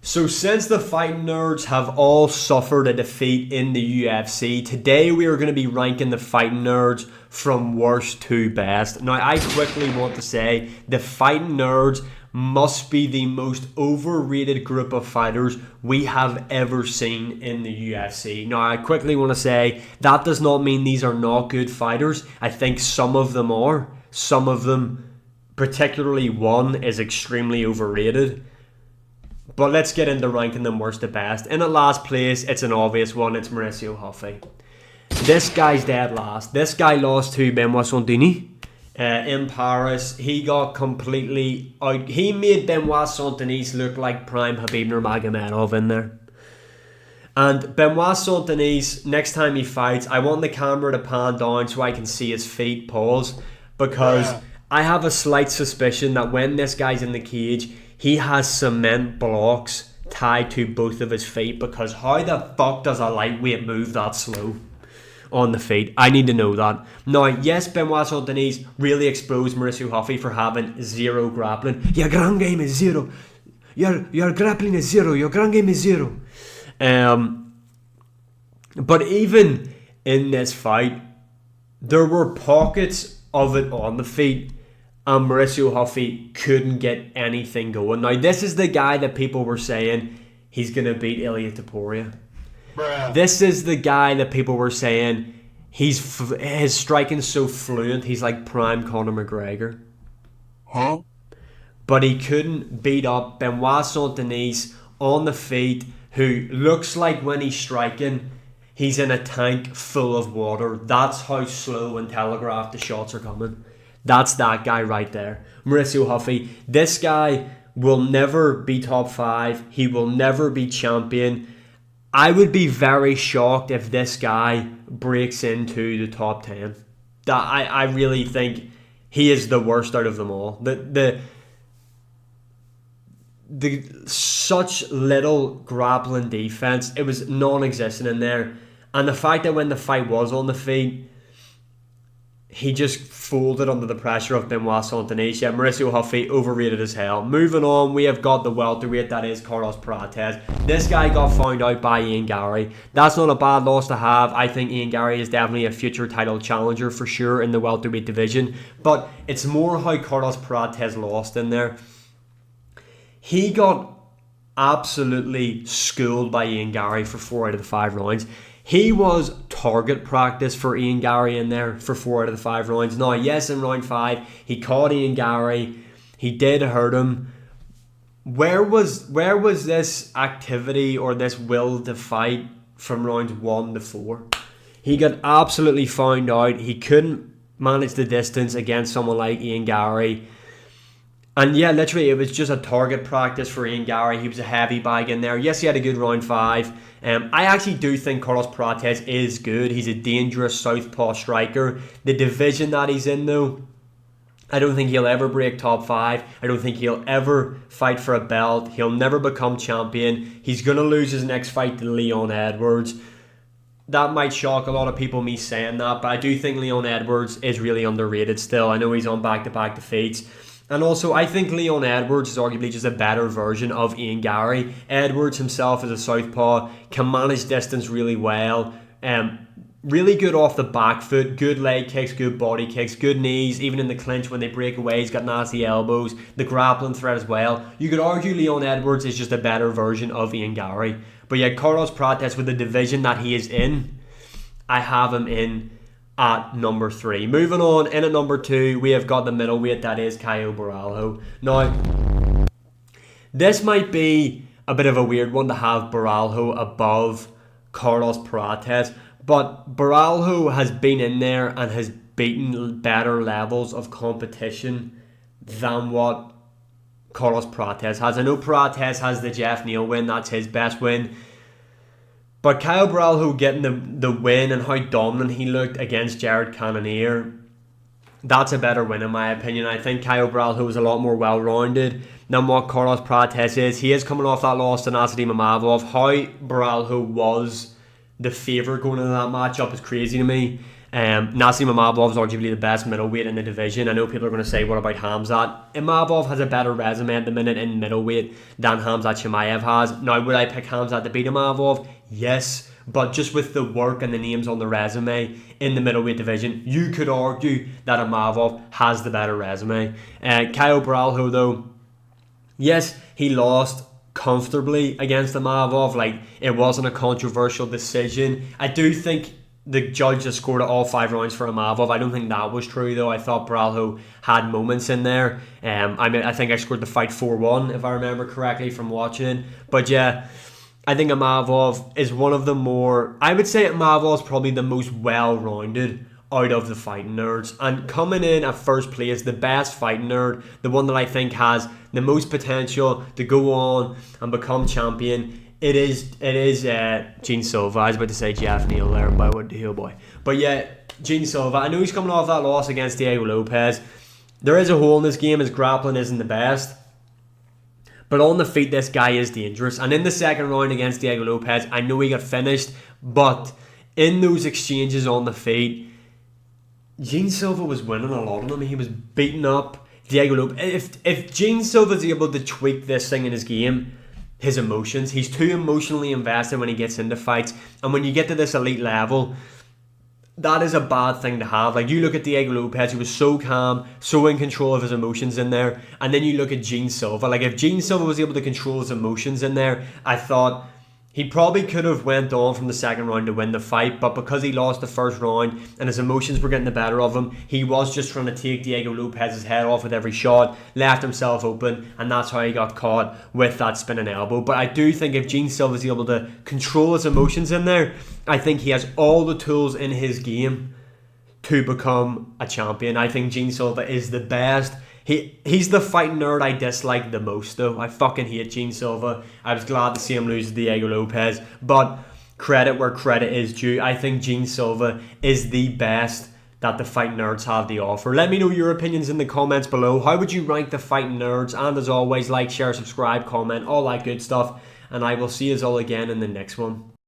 So since the fighting nerds have all suffered a defeat in the UFC, today we are going to be ranking the fighting nerds from worst to best. Now I quickly want to say the fighting nerds must be the most overrated group of fighters we have ever seen in the UFC. Now I quickly want to say that does not mean these are not good fighters. I think some of them are. Some of them, particularly one, is extremely overrated. But let's get into ranking them worst to best. In at last place, it's an obvious one. It's Mauricio Huffy. This guy's dead last. This guy lost to Benoit Saint-Denis in Paris. He got completely out. He made Benoit Saint-Denis look like prime Khabib Nurmagomedov in there. And Benoit Saint-Denis, next time he fights, I want the camera to pan down so I can see his feet. Pause. Because I have a slight suspicion that when this guy's in the cage, he has cement blocks tied to both of his feet, because how the fuck does a lightweight move that slow on the feet? I need to know that. Now, yes, Benoit Saint-Denis really exposed Mauricio Huffy for having zero grappling. Your ground game is zero. Your grappling is zero. Your ground game is zero. But even in this fight, there were pockets of it on the feet, and Mauricio Huffy couldn't get anything going. Now, this is the guy that people were saying he's going to beat Ilia Topuria. Bruh. This is the guy that people were saying his striking so fluent, he's like prime Conor McGregor. Huh? But he couldn't beat up Benoit Saint-Denis on the feet, who looks like when he's striking, he's in a tank full of water. That's how slow and telegraphed the shots are coming. That's that guy right there. Mauricio Huffy. This guy will never be top 5. He will never be champion. I would be very shocked if this guy breaks into the top 10. I really think he is the worst out of them all. The such little grappling defense. It was non-existent in there. And the fact that when the fight was on the feet, he just folded under the pressure of Benoit Saint-Denis. Yeah, Mauricio Huffy, overrated as hell. Moving on, we have got the welterweight, that is Carlos Prates. This guy got found out by Ian Gary. That's not a bad loss to have. I think Ian Gary is definitely a future title challenger for sure in the welterweight division. But it's more how Carlos Prates lost in there. He got absolutely schooled by Ian Gary for 4 out of the 5 rounds. He was target practice for Ian Gary in there for 4 out of the 5 rounds. Now, yes, in round 5, he caught Ian Gary. He did hurt him. Where was this activity or this will to fight from rounds 1 to 4? He got absolutely found out. He couldn't manage the distance against someone like Ian Gary. And yeah, literally, it was just a target practice for Ian Gary. He was a heavy bag in there. Yes, he had a good round 5. I actually do think Carlos Prates is good. He's a dangerous southpaw striker. The division that he's in, though, I don't think he'll ever break top 5. I don't think he'll ever fight for a belt. He'll never become champion. He's going to lose his next fight to Leon Edwards. That might shock a lot of people, me saying that, but I do think Leon Edwards is really underrated still. I know he's on back-to-back defeats. And also, I think Leon Edwards is arguably just a better version of Ian Gary. Edwards himself is a southpaw, can manage distance really well, really good off the back foot, good leg kicks, good body kicks, good knees, even in the clinch when they break away, he's got nasty elbows, the grappling threat as well. You could argue Leon Edwards is just a better version of Ian Gary. But yeah, Carlos Prates, with the division that he is in, I have him in at number 3. Moving on, in at number 2, we have got the middleweight, that is Caio Borralho. Now, this might be a bit of a weird one to have Borralho above Carlos Prates, but Borralho has been in there and has beaten better levels of competition than what Carlos Prates has. I know Prates has the Jeff Neal win, that's his best win. But Caio Borralho getting the win and how dominant he looked against Jared Cannonier, that's a better win in my opinion. I think Caio Borralho is a lot more well-rounded than what Carlos Prates is. He is coming off that loss to Nassourdine Mamavov. How Borralho was the favourite going into that matchup is crazy to me. Nassim Imavov is arguably the best middleweight in the division. I know people are going to say, what about Khamzat? Imavov has a better resume at the minute in middleweight than Khamzat Chimaev has. Now, would I pick Khamzat to beat Imavov? Yes, but just with the work and the names on the resume in the middleweight division, you could argue that Imavov has the better resume. Caio Borralho, though, yes, he lost comfortably against Imavov. Like, it wasn't a controversial decision. I do think the judge has scored all 5 rounds for Imavov. I don't think that was true, though. I thought Borralho had moments in there. I think I scored the fight 4-1, if I remember correctly from watching. But yeah, I think Imavov is one of the more... I would say Imavov is probably the most well-rounded out of the fighting nerds. And coming in at first place, the best fighting nerd, the one that I think has the most potential to go on and become champion, it is Gene Silva. I was about to say Jeff Neal there, but I wouldn't heal boy. But yeah, Gene Silva. I know he's coming off that loss against Diego Lopez. There is a hole in this game. His grappling isn't the best. But on the feet, this guy is dangerous. And in the second round against Diego Lopez, I know he got finished, but in those exchanges on the feet, Gene Silva was winning a lot of them. He was beating up Diego Lopez. If Gene Silva's able to tweak this thing in his game, his emotions, he's too emotionally invested when he gets into fights. And when you get to this elite level, that is a bad thing to have. Like, you look at Diego Lopez, who was so calm, so in control of his emotions in there, and then you look at Gene Silva. Like, if Gene Silva was able to control his emotions in there, I thought he probably could have went on from the second round to win the fight, but because he lost the first round and his emotions were getting the better of him, he was just trying to take Diego Lopez's head off with every shot, left himself open, and that's how he got caught with that spinning elbow. But I do think if Gene Silva is able to control his emotions in there, I think he has all the tools in his game to become a champion. I think Gene Silva is the best. He's the fighting nerd I dislike the most, though. I fucking hate Gene Silva. I was glad to see him lose to Diego Lopez, but credit where credit is due. I think Gene Silva is the best that the fighting nerds have to offer. Let me know your opinions in the comments below. How would you rank the fighting nerds? And as always, like, share, subscribe, comment, all that good stuff. And I will see you all again in the next one.